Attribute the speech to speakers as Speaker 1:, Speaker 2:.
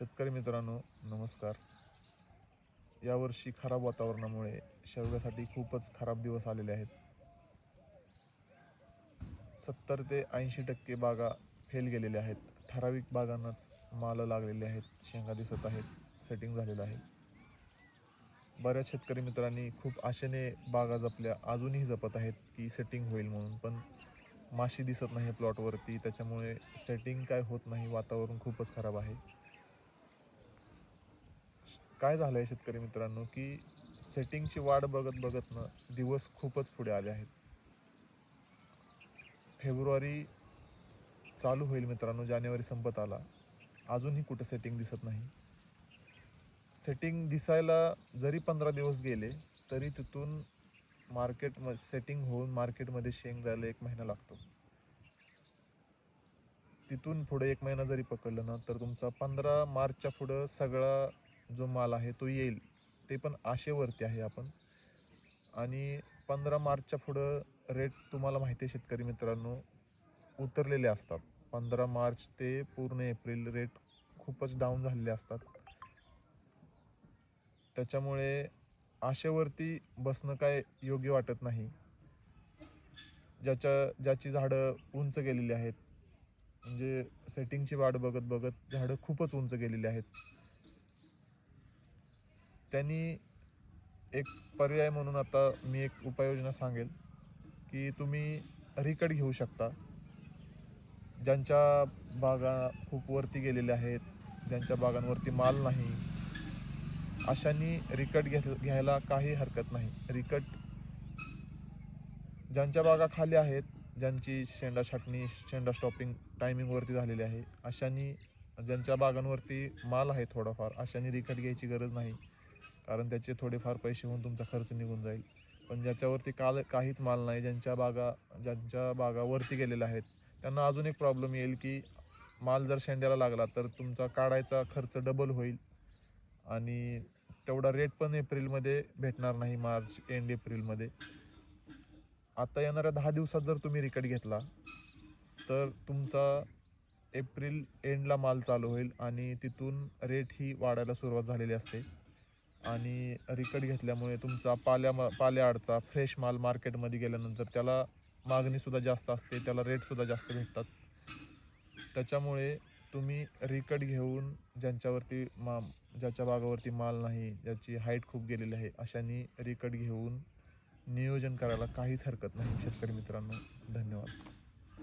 Speaker 1: शेतकरी मित्रांनो, नमस्कार. यावर्षी खराब वातावरणामुळे शेवग्यासाठी खूपच खराब दिवस आलेले आहेत. 70 ते 80% बागा फेल गेलेल्या आहेत. ठराविक बागांनाच मालं लागलेली आहेत, शेंगा दिसत आहेत, सेटिंग झालेलं आहे. बऱ्याच शेतकरी मित्रांनी खूप आशेने बागा जपल्या, अजूनही जपत आहेत की सेटिंग होईल म्हणून. पण माशी दिसत नाही प्लॉटवरती, त्याच्यामुळे सेटिंग काय होत नाही. वातावरण खूपच खराब आहे. काय झालं आहे शेतकरी मित्रांनो, की सेटिंगची वाट बघत बघत दिवस खूपच पुढे आले आहेत. फेब्रुवारी चालू होईल मित्रांनो, जानेवारी संपत आला, अजूनही कुठं सेटिंग दिसत नाही. सेटिंग दिसायला जरी 15 दिवस गेले तरी तिथून सेटिंग होऊन मार्केटमध्ये शेंग जायला 1 महिना लागतो. तिथून पुढे 1 महिना जरी पकडलं ना, तर तुमचा 15 मार्चच्या पुढं सगळा जो माल आहे तो येईल. ते पण आशेवरती आहे आपण. आणि 15 मार्चच्या पुढं रेट तुम्हाला माहिती आहे शेतकरी मित्रांनो, उतरलेले असतात. 15 मार्च ते पूर्ण एप्रिल रेट खूपच डाऊन झालेले असतात. त्याच्यामुळे आशेवरती बसणं काय योग्य वाटत नाही. ज्याची झाडं उंच गेलेली आहेत, म्हणजे सेटिंगची वाट बघत बघत झाडं खूपच उंच गेलेली आहेत. त्यांनी एक पर्याय म्हणून आता मी एक उपाययोजना सांगेल, की तुम्ही रिकट घेऊ शकता. ज्यांच्या बागा खूप वरती गेलेल्या आहेत, ज्यांच्या बागांवरती माल नाही, अशांनी रिकट घ्यायला काही हरकत नाही. ज्यांच्या बागा खाली आहेत, ज्यांची शेंडा छाटणी, शेंडा स्टॉपिंग टायमिंगवरती झालेली आहे, अशांनी ज्यांच्या बागांवरती माल आहे थोडाफार, अशांनी रिकट घ्यायची गरज नाही. कारण त्याचे थोडेफार पैसे होऊन तुमचा खर्च निघून जाईल. पण ज्याच्यावरती काहीच माल नाही, ज्यांच्या बागा वरती गेलेल्या आहेत, त्यांना अजून एक प्रॉब्लेम येईल, की माल जर शेंड्याला लागला तर तुमचा काढायचा खर्च डबल होईल आणि तेवढा रेट पण एप्रिलमध्ये भेटणार नाही, मार्च एंड एप्रिलमध्ये. आता येणाऱ्या 10 दिवसात जर तुम्ही रिकट घेतला तर तुमचा एप्रिल एंडला माल चालू होईल आणि तिथून रेट ही वाढायला सुरुवात झालेली असते. आणि रिकट घेतल्यामुळे तुमचा पाल्याआडचा फ्रेश माल मार्केटमध्ये गेल्यानंतर त्याला मागणीसुद्धा जास्त असते, त्याला रेटसुद्धा जास्त भेटतात. त्याच्यामुळे तुम्ही रिकट घेऊन ज्याच्या बागावरती माल नाही, ज्याची हाईट खूप गेलेली आहे, अशांनी रिकट घेऊन नियोजन करायला काहीच हरकत नाही शेतकरी मित्रांनो. धन्यवाद.